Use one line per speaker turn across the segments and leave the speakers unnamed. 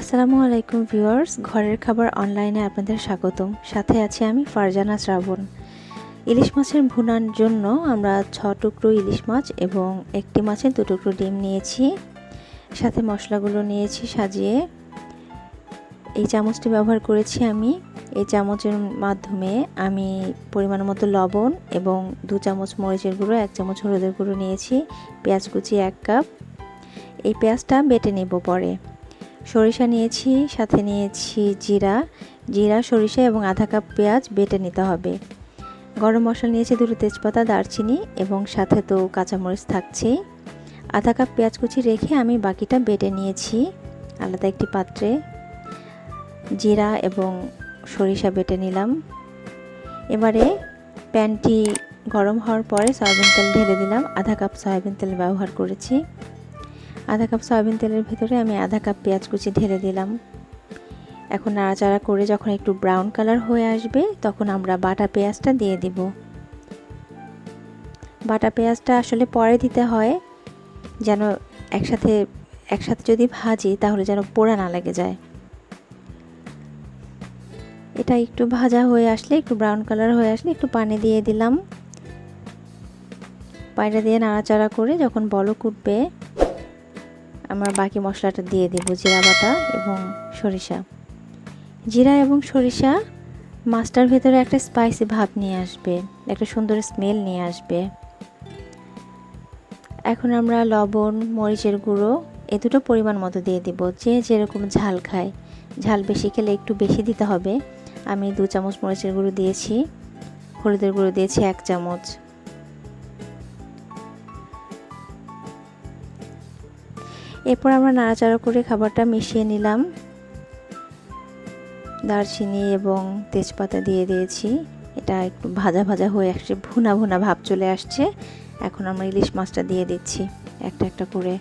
আসসালামু আলাইকুম ভিউয়ার্স, ঘরের খাবার অনলাইনে আপনাদের স্বাগতম। সাথে আছি আমি ফারজানা শ্রাবণ। ইলিশ মাছের ভুনার জন্য আমরা 6 টুকরো ইলিশ মাছ এবং একটি মাছের 2 টুকরো ডিম নিয়েছি। সাথে মশলাগুলো নিয়েছি সাজিয়ে। এই চামচটি ব্যবহার করেছি আমি। এই চামচের মাধ্যমে আমি পরিমাণ মতো লবণ এবং 2 চামচ মরিচের গুঁড়ো, 1 চামচ হলুদের গুঁড়ো নিয়েছি। পেঁয়াজ কুচি 1 কাপ। এই পেঁয়াজটা বেটে নেব পরে। সরিষা নিয়েছি, সাথে নিয়েছি জিরা, সরিষা এবং আধা কাপ পেঁয়াজ বেটে নিতে হবে। গরম মশলা নিয়েছি 2টো তেজপাতা, দারচিনি এবং সাথে তো কাঁচামরিচ থাকছেই। আধা কাপ পেঁয়াজ কুচি রেখে আমি বাকিটা বেটে নিয়েছি আলাদা একটি পাত্রে। জিরা এবং সরিষা বেটে নিলাম। এবারে প্যানটি গরম হওয়ার পরে সয়াবিন তেল ঢেলে দিলাম। আধা কাপ সয়াবিন তেল ব্যবহার করেছি। আধা কাপ সয়াবিন তেলের ভিতরে আমি আধা কাপ পেঁয়াজ কুচি ঢেলে দিলাম। এখন নাড়াচাড়া করে যখন একটু ব্রাউন কালার হয়ে আসবে তখন আমরা বাটা পেঁয়াজটা দিয়ে দিব। বাটা পেঁয়াজটা আসলে পরে দিতে হয়, যেন একসাথে যদি ভাজি তাহলে যেন পোড়া না লেগে যায়। এটা একটু ভাজা হয়ে আসলে, একটু ব্রাউন কালার হয়ে আসলে একটু পানি দিয়ে দিলাম। পানিটা দিয়ে নাড়াচাড়া করে যখন বলক উঠবে আমরা বাকি মশলাটা দিয়ে দেব। জিরা বাটা এবং সরিষা। জিরা এবং সরিষা মাছটার ভেতরে একটা স্পাইসি ভাব নিয়ে আসবে, একটা সুন্দর স্মেল নিয়ে আসবে। এখন আমরা লবণ, মরিচের গুঁড়ো এই দুটো পরিমাণ মতো দিয়ে দেব। যে যেরকম ঝাল খায়, ঝাল বেশি খেলে একটু বেশি দিতে হবে। আমি 2 চামচ মরিচের গুঁড়ো দিয়েছি, হলুদের গুঁড়ো দিয়েছি 1 চামচ। এরপর আমরা নাড়াচাড়া করে খাবারটা মিশিয়ে নিলাম। দারচিনি এবং তেজপাতা দিয়ে দিয়েছি। এটা একটু ভাজা ভাজা হয়ে আসছে, ভুনা ভুনা ভাব চলে আসছে। এখন আমরা ইলিশ মাছটা দিয়ে দিচ্ছি একটা একটা করে।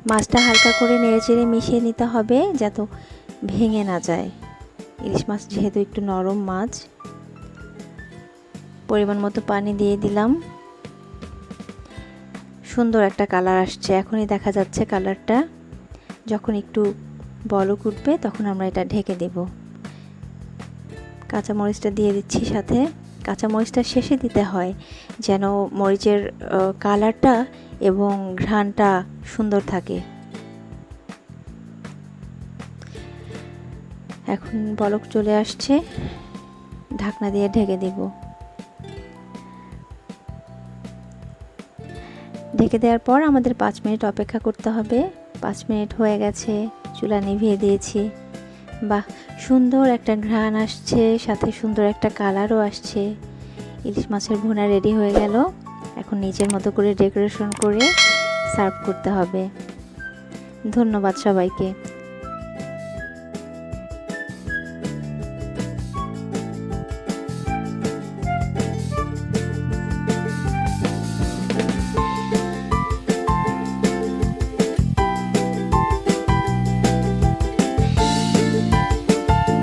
মাছটা হালকা করে নেড়েচেড়ে মিশিয়ে নিতে হবে যাতে ভেঙে না যায়। ইলিশ মাছ যেহেতু একটু নরম মাছ। পরিমাণ মতো পানি দিয়ে দিলাম। সুন্দর একটা কালার আসছে, এখনই দেখা যাচ্ছে কালারটা। যখন একটু বলক উঠবে তখন আমরা এটা ঢেকে দেব। কাঁচামরিচটা দিয়ে দিচ্ছি সাথে। কাঁচামরিচটা শেষে দিতে হয় যেন মরিচের কালারটা এবং ঘ্রাণটা সুন্দর থাকে। এখন বলক চলে আসছে, ঢাকনা দিয়ে ঢেকে দেব। ঢেকে দেওয়ার পর আমাদের 5 মিনিট অপেক্ষা করতে হবে। 5 মিনিট হয়ে গেছে, চুলা নিভিয়ে দিয়েছি। বাহ, সুন্দর একটা ঘ্রাণ আসছে, সাথে সুন্দর একটা কালারও আসছে। ইলিশ মাছের ভুনা রেডি হয়ে গেল। এখন নিজের মতো করে ডেকোরেশন করে সার্ভ করতে হবে। ধন্যবাদ সবাইকে।